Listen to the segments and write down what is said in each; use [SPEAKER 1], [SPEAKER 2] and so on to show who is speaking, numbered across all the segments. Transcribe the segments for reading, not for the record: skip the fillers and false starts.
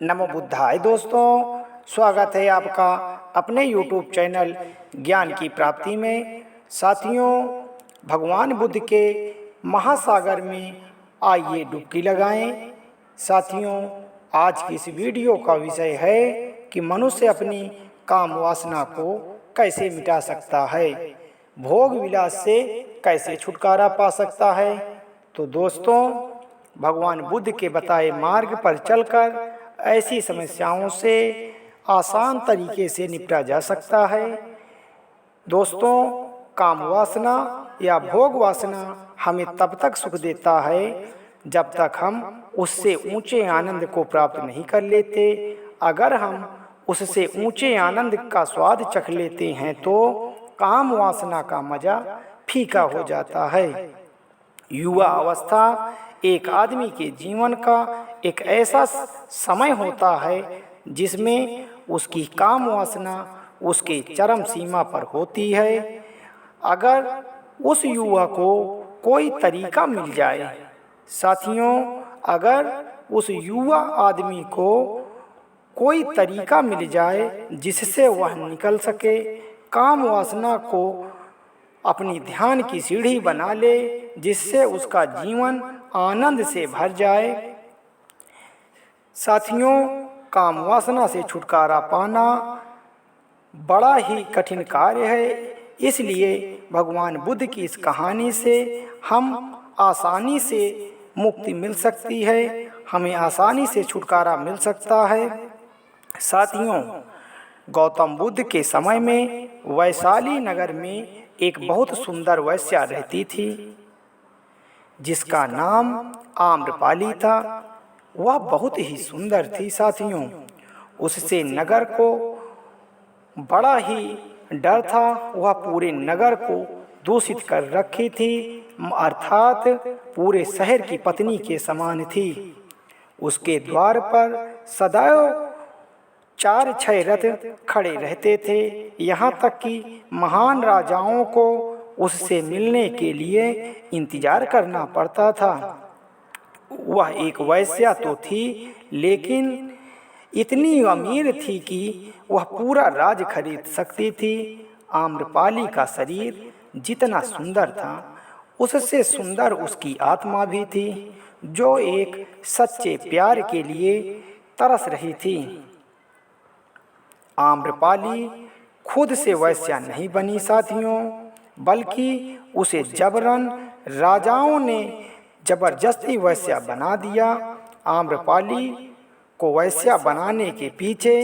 [SPEAKER 1] नमो बुद्धाय दोस्तों, स्वागत है आपका अपने YouTube चैनल ज्ञान की प्राप्ति में। साथियों, भगवान बुद्ध के महासागर में आइए डुबकी लगाएं। साथियों, आज की इस वीडियो का विषय है कि मनुष्य अपनी काम वासना को कैसे मिटा सकता है, भोग विलास से कैसे छुटकारा पा सकता है। तो दोस्तों, भगवान बुद्ध के बताए मार्ग पर चलकर ऐसी समस्याओं से आसान तरीके से निपटा जा सकता है। दोस्तों, काम वासना या भोग वासना हमें तब तक सुख देता है जब तक हम उससे ऊंचे आनंद को प्राप्त नहीं कर लेते। अगर हम उससे ऊंचे आनंद का स्वाद चख लेते हैं तो काम वासना का मजा फीका हो जाता है। युवा अवस्था एक आदमी के जीवन का एक ऐसा समय होता है जिसमें उसकी काम वासना उसके चरम सीमा पर होती है। अगर उस युवा को कोई तरीका मिल जाए, साथियों, अगर उस युवा आदमी को कोई तरीका मिल जाए जिससे वह निकल सके, काम वासना को अपनी ध्यान की सीढ़ी बना ले, जिससे उसका जीवन आनंद से भर जाए। साथियों, काम वासना से छुटकारा पाना बड़ा ही कठिन कार्य है। इसलिए भगवान बुद्ध की इस कहानी से हम आसानी से मुक्ति मिल सकती है, हमें आसानी से छुटकारा मिल सकता है। साथियों, गौतम बुद्ध के समय में वैशाली नगर में एक बहुत सुंदर वैश्या रहती थी जिसका नाम आम्रपाली था। वह बहुत ही सुंदर थी। साथियों, उससे नगर को बड़ा ही डर था। वह पूरे नगर को दूषित कर रखी थी, अर्थात पूरे शहर की पत्नी के समान थी। उसके द्वार पर सदैव 4-6 रथ खड़े रहते थे। यहाँ तक कि महान राजाओं को उससे मिलने के लिए इंतजार करना पड़ता था। वह एक वैश्या तो थी, लेकिन इतनी अमीर थी कि वह पूरा राज खरीद सकती थी। आम्रपाली का शरीर जितना सुंदर था, उससे सुंदर उसकी आत्मा भी थी, जो एक सच्चे प्यार के लिए तरस रही थी। आम्रपाली खुद से वैश्या नहीं बनी साथियों, बल्कि उसे जबरन राजाओं ने जबरदस्ती वैश्या बना दिया। आम्रपाली को वैश्या बनाने के पीछे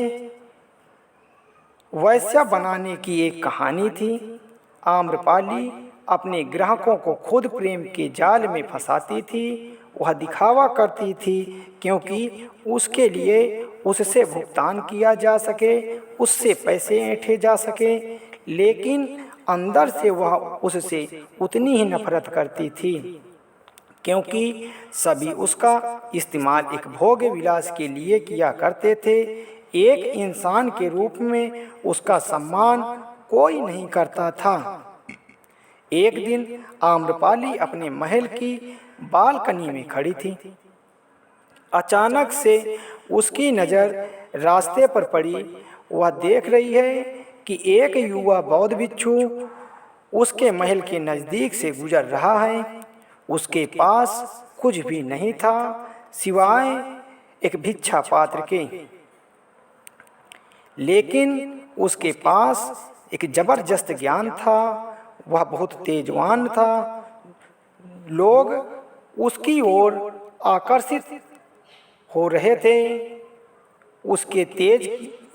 [SPEAKER 1] वैश्या बनाने की एक कहानी थी। आम्रपाली अपने ग्राहकों को खुद प्रेम के जाल में फंसाती थी। वह दिखावा करती थी क्योंकि उसके लिए उससे भुगतान किया जा सके, उससे पैसे ऐंठे जा सके, लेकिन अंदर से वह उससे उतनी ही नफरत करती थी, क्योंकि सभी उसका इस्तेमाल एक भोग विलास के लिए किया करते थे। एक इंसान के रूप में उसका सम्मान कोई नहीं करता था। एक दिन आम्रपाली अपने महल की बालकनी में खड़ी थी। अचानक से उसकी नज़र रास्ते पर पड़ी। वह देख रही है कि एक युवा बौद्ध भिक्षु उसके महल के नज़दीक से गुजर रहा है। उसके पास कुछ भी नहीं था सिवाय एक भिक्षा पात्र के, लेकिन उसके पास एक जबरदस्त ज्ञान था। वह बहुत तेजवान था। लोग उसकी ओर आकर्षित हो रहे थे। उसके तेज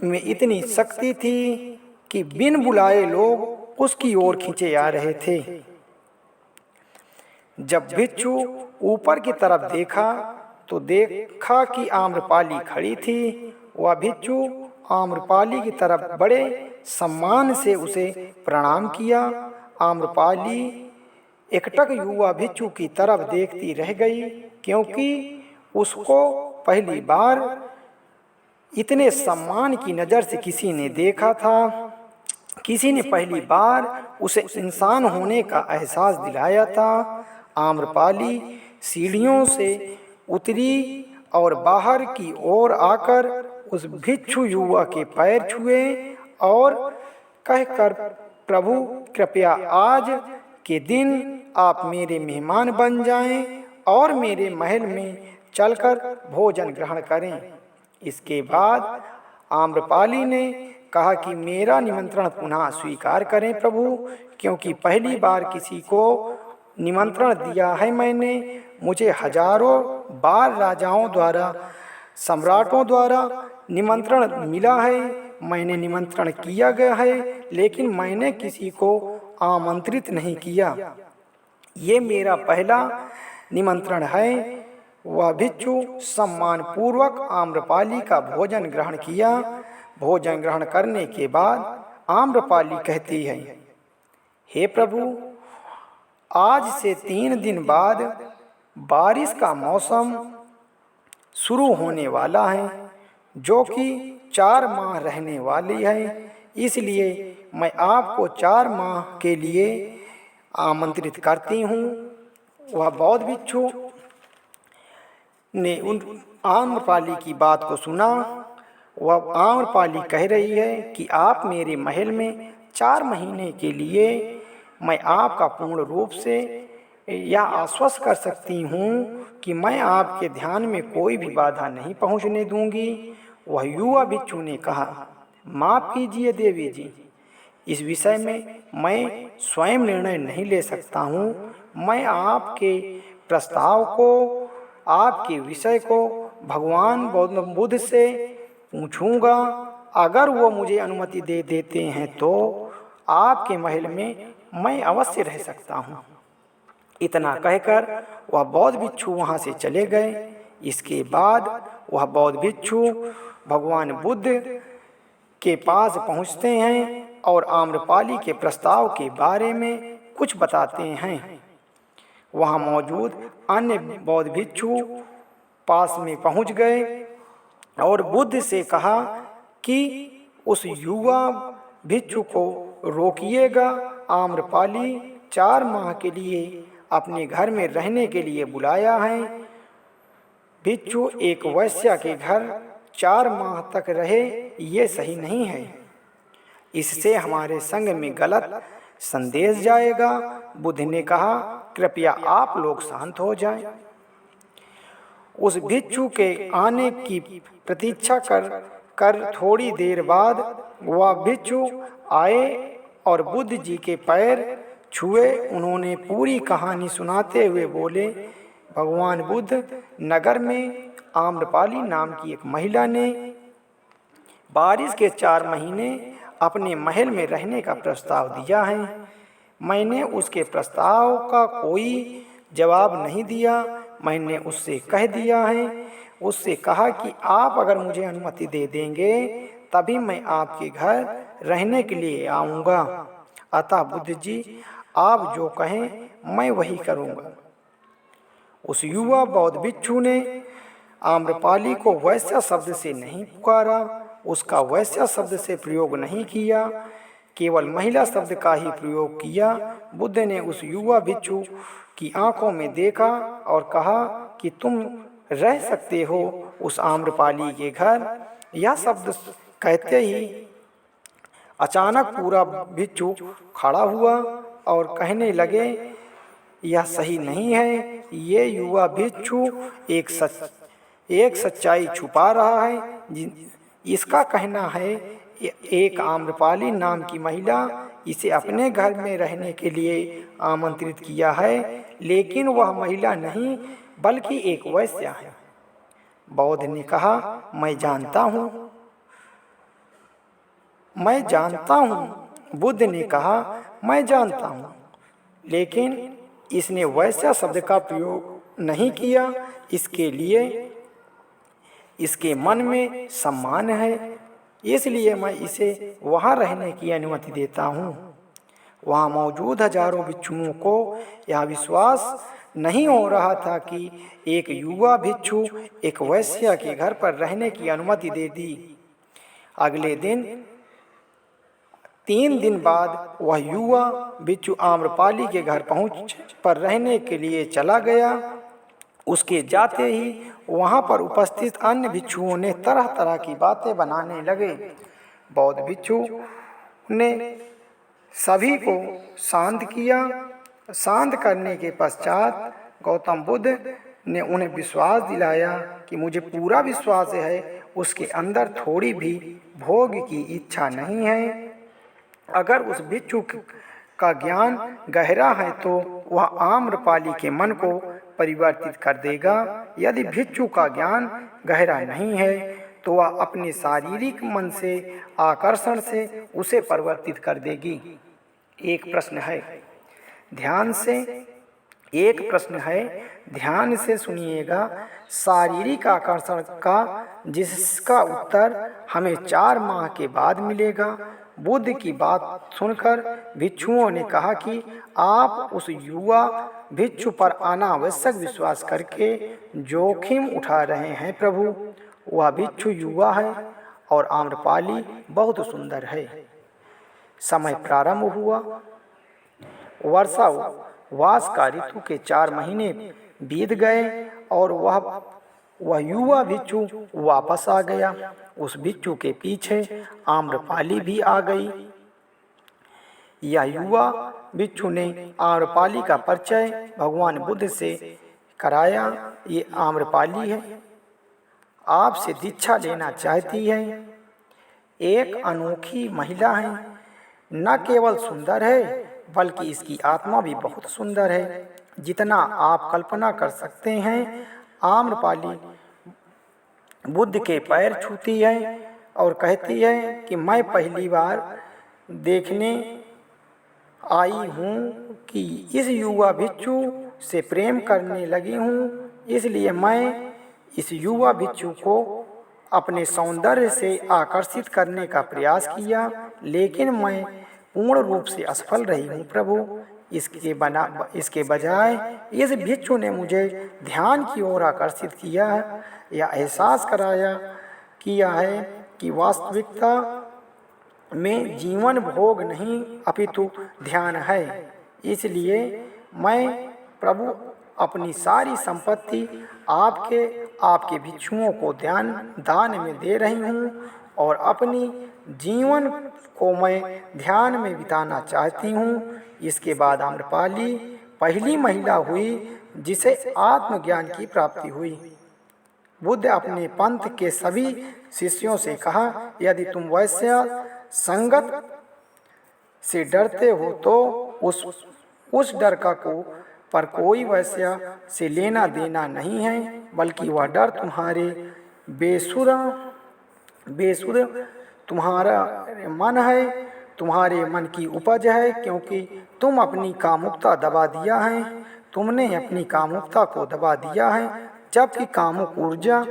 [SPEAKER 1] में इतनी शक्ति थी कि बिन बुलाए लोग उसकी ओर खींचे आ रहे थे। जब भिक्षु ऊपर की तरफ देखा तो देखा कि आम्रपाली खड़ी थी। वह भिक्षु आम्रपाली की तरफ बड़े सम्मान से उसे प्रणाम किया। आम्रपाली एकटक युवा भिक्षु की तरफ देखती रह गई, क्योंकि उसको पहली बार इतने सम्मान की नज़र से किसी ने देखा था। किसी ने पहली बार उसे इंसान होने का एहसास दिलाया था। आम्रपाली सीढ़ियों से उतरी और बाहर की ओर आकर उस भिक्षु युवा के पैर छुए और कहकर, प्रभु कृपया आज के दिन आप मेरे मेहमान बन जाएं और मेरे महल में चलकर भोजन ग्रहण करें। इसके बाद आम्रपाली ने कहा कि मेरा निमंत्रण पुनः स्वीकार करें प्रभु, क्योंकि पहली बार किसी को निमंत्रण दिया है मैंने। मुझे हजारों बार राजाओं द्वारा, सम्राटों द्वारा निमंत्रण मिला है, मैंने निमंत्रण किया गया है, लेकिन मैंने किसी को आमंत्रित नहीं किया। ये मेरा पहला निमंत्रण है। वह भिक्षु सम्मान पूर्वक आम्रपाली का भोजन ग्रहण किया। भोजन ग्रहण करने के बाद आम्रपाली कहती है, हे प्रभु, आज से 3 दिन बाद बारिश का मौसम शुरू होने वाला है, जो कि 4 माह रहने वाली है। इसलिए मैं आपको 4 माह के लिए आमंत्रित करती हूँ। वह बौद्ध भिक्षु ने उन आम्रपाली की बात को सुना। वह आम्रपाली कह रही है कि आप मेरे महल में 4 महीने के लिए, मैं आपका पूर्ण रूप से यह आश्वस्त कर सकती हूँ कि मैं आपके ध्यान में कोई भी बाधा नहीं पहुँचने दूंगी। वह युवा भिक्षु ने कहा, माफ़ कीजिए देवी जी, इस विषय में मैं स्वयं निर्णय नहीं ले सकता हूँ। मैं आपके प्रस्ताव को, आपके विषय को भगवान बुद्ध से पूछूंगा। अगर वो मुझे अनुमति दे देते हैं तो आपके महल में मैं अवश्य रह सकता हूँ। इतना कहकर वह बौद्ध भिक्षु वहाँ से चले गए। इसके बाद वह बौद्ध भिक्षु भगवान बुद्ध के पास पहुँचते हैं और आम्रपाली के प्रस्ताव के बारे में कुछ बताते हैं। वहाँ मौजूद अन्य बौद्ध भिक्षु पास में पहुँच गए और बुद्ध से कहा कि उस युवा भिक्षु को रोकिएगा। आम्रपाली 4 माह के लिए अपने घर में रहने के लिए बुलाया है। भिक्षु एक वैश्या के घर 4 माह तक रहे, ये सही नहीं है। इससे हमारे संग में गलत संदेश जाएगा। बुद्ध ने कहा, कृपया आप लोग शांत हो जाएं। उस भिक्षु के आने की प्रतीक्षा कर थोड़ी देर बाद वह भिक्षु आए और बुद्ध जी के पैर छुए। उन्होंने पूरी कहानी सुनाते हुए बोले, भगवान बुद्ध, नगर में आम्रपाली नाम की एक महिला ने बारिश के 4 महीने अपने महल में रहने का प्रस्ताव दिया है। मैंने उसके प्रस्ताव का कोई जवाब नहीं दिया। मैंने उससे कह दिया है, उससे कहा कि आप अगर मुझे अनुमति दे देंगे तभी मैं आपके घर रहने के लिए आऊँगा। अतः बुद्ध जी, आप जो कहें मैं वही करूँगा। उस युवा बौद्ध भिक्षु ने आम्रपाली को वैश्या शब्द से नहीं पुकारा, उसका वैश्या शब्द से प्रयोग नहीं किया, केवल महिला शब्द का ही प्रयोग किया। बुद्ध ने उस युवा भिक्षु की आंखों में देखा और कहा कि तुम रह सकते हो उस आम्रपाली के घर। यह शब्द कहते ही अचानक पूरा भिक्षु खड़ा हुआ और कहने लगे, यह सही नहीं है। ये युवा भिक्षु एक सच्चाई छुपा रहा है। इसका कहना है एक आम्रपाली नाम की महिला इसे अपने घर में रहने के लिए आमंत्रित किया है, लेकिन वह महिला नहीं बल्कि एक वैश्या है। बौद्ध ने कहा, मैं जानता हूँ। बुद्ध ने कहा, मैं जानता हूँ, लेकिन इसने वैश्या शब्द का प्रयोग नहीं किया। इसके लिए इसके मन में सम्मान है, इसलिए मैं इसे वहाँ रहने की अनुमति देता हूँ। वहाँ मौजूद हजारों भिक्षुओं को यह विश्वास नहीं हो रहा था कि एक युवा भिक्षु एक वैश्या के घर पर रहने की अनुमति दे दी। अगले दिन 3 दिन बाद वह युवा भिक्षु आम्रपाली के घर पर रहने के लिए चला गया। उसके जाते ही वहाँ पर उपस्थित अन्य भिक्षुओं ने तरह तरह की बातें बनाने लगे। बौद्ध भिक्षु ने सभी को शांत किया। शांत करने के पश्चात गौतम बुद्ध ने उन्हें विश्वास दिलाया कि मुझे पूरा विश्वास है, उसके अंदर थोड़ी भी भोग की इच्छा नहीं है। अगर उस भिक्षु का ज्ञान गहरा है तो वह आम्रपाली के मन को परिवर्तित कर देगा। यदि भिक्षु का ज्ञान गहरा नहीं है तो वह अपने शारीरिक मन से आकर्षण से उसे परिवर्तित कर देगी। एक प्रश्न है, ध्यान से सुनिएगा। शारीरिक आकर्षण का जिसका उत्तर हमें 4 माह के बाद मिलेगा। बुद्ध की बात सुनकर भिक्षुओं ने कहा कि आप उस युवा भिक्षु पर अनावश्यक विश्वास करके जोखिम उठा रहे हैं प्रभु। वह भिक्षु युवा है और आम्रपाली बहुत सुंदर है। समय प्रारंभ हुआ। वर्षा वास का ऋतु के 4 महीने बीत गए और वह युवा भिक्षु वापस आ गया। उस भिक्षु के पीछे आम्रपाली भी आ गई। यह युवा भिक्षु ने आम्रपाली का परिचय भगवान बुद्ध से कराया। ये आम्रपाली है, आपसे दीक्षा लेना चाहती है। एक अनोखी महिला है, न केवल सुंदर है बल्कि इसकी आत्मा भी बहुत सुंदर है, जितना आप कल्पना कर सकते हैं। आम्रपाली बुद्ध के पैर छूती है और कहती है कि मैं पहली बार देखने आई हूँ कि इस युवा भिक्षु से प्रेम करने लगी हूँ, इसलिए मैं इस युवा भिक्षु को अपने सौंदर्य से आकर्षित करने का प्रयास किया, लेकिन मैं पूर्ण रूप से असफल रही हूँ प्रभु। इसके बजाय इस भिक्षु ने मुझे ध्यान की ओर आकर्षित किया है, या एहसास किया है कि वास्तविकता में जीवन भोग नहीं अपितु ध्यान है। इसलिए मैं प्रभु अपनी सारी संपत्ति आपके भिक्षुओं को दान में दे रही हूँ और अपनी जीवन को मैं ध्यान में बिताना चाहती हूँ। इसके बाद आम्रपाली पहली महिला हुई जिसे आत्मज्ञान की प्राप्ति हुई। बुद्ध अपने पंथ के सभी शिष्यों से कहा, यदि तुम वैश्य संगत से डरते हो तो उस डर पर कोई वैश्य से लेना देना नहीं है, बल्कि वह डर तुम्हारे बेसुध तुम्हारा मन है, तुम्हारे मन की उपज है, क्योंकि तुम अपनी कामुकता दबा दिया है। तुमने अपनी कामुकता को दबा दिया है, जबकि कामुक ऊर्जा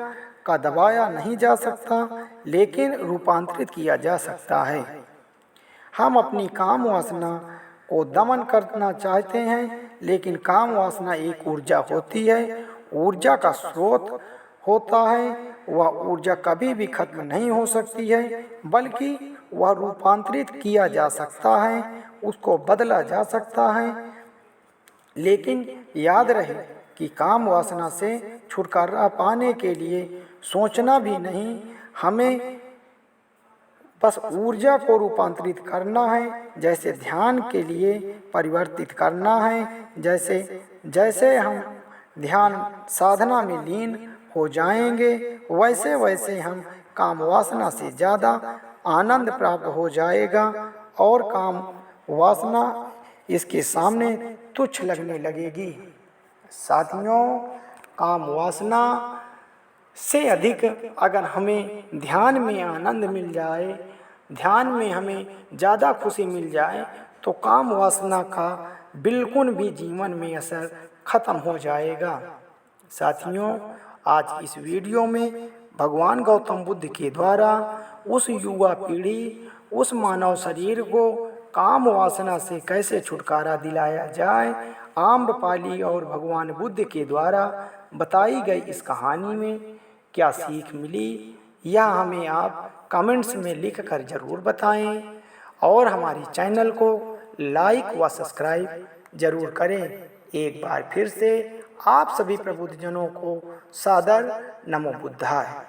[SPEAKER 1] का दबाया नहीं जा सकता, लेकिन रूपांतरित किया जा सकता है। हम अपनी काम वासना को दमन करना चाहते हैं, लेकिन काम वासना एक ऊर्जा होती है, ऊर्जा का स्रोत होता है। वह ऊर्जा कभी भी खत्म नहीं हो सकती है, बल्कि वह रूपांतरित किया जा सकता है, उसको बदला जा सकता है। लेकिन याद रहे कि काम वासना से छुटकारा पाने के लिए सोचना भी नहीं, हमें बस ऊर्जा को रूपांतरित करना है, जैसे ध्यान के लिए परिवर्तित करना है। जैसे हम ध्यान साधना में लीन हो जाएंगे, वैसे वैसे हम काम वासना से ज़्यादा आनंद प्राप्त हो जाएगा और काम वासना इसके सामने तुच्छ लगने लगेगी। साथियों, काम वासना से अधिक अगर हमें ध्यान में आनंद मिल जाए, ध्यान में हमें ज़्यादा खुशी मिल जाए, तो काम वासना का बिल्कुल भी जीवन में असर खत्म हो जाएगा। साथियों, आज इस वीडियो में भगवान गौतम बुद्ध के द्वारा उस युवा पीढ़ी, उस मानव शरीर को काम वासना से कैसे छुटकारा दिलाया जाए, आम्रपाली और भगवान बुद्ध के द्वारा बताई गई इस कहानी में क्या सीख मिली, यह हमें आप कमेंट्स में लिख कर ज़रूर बताएं और हमारे चैनल को लाइक व सब्सक्राइब ज़रूर करें। एक बार फिर से आप सभी प्रबुद्धजनों को सादर नमो बुद्धाय।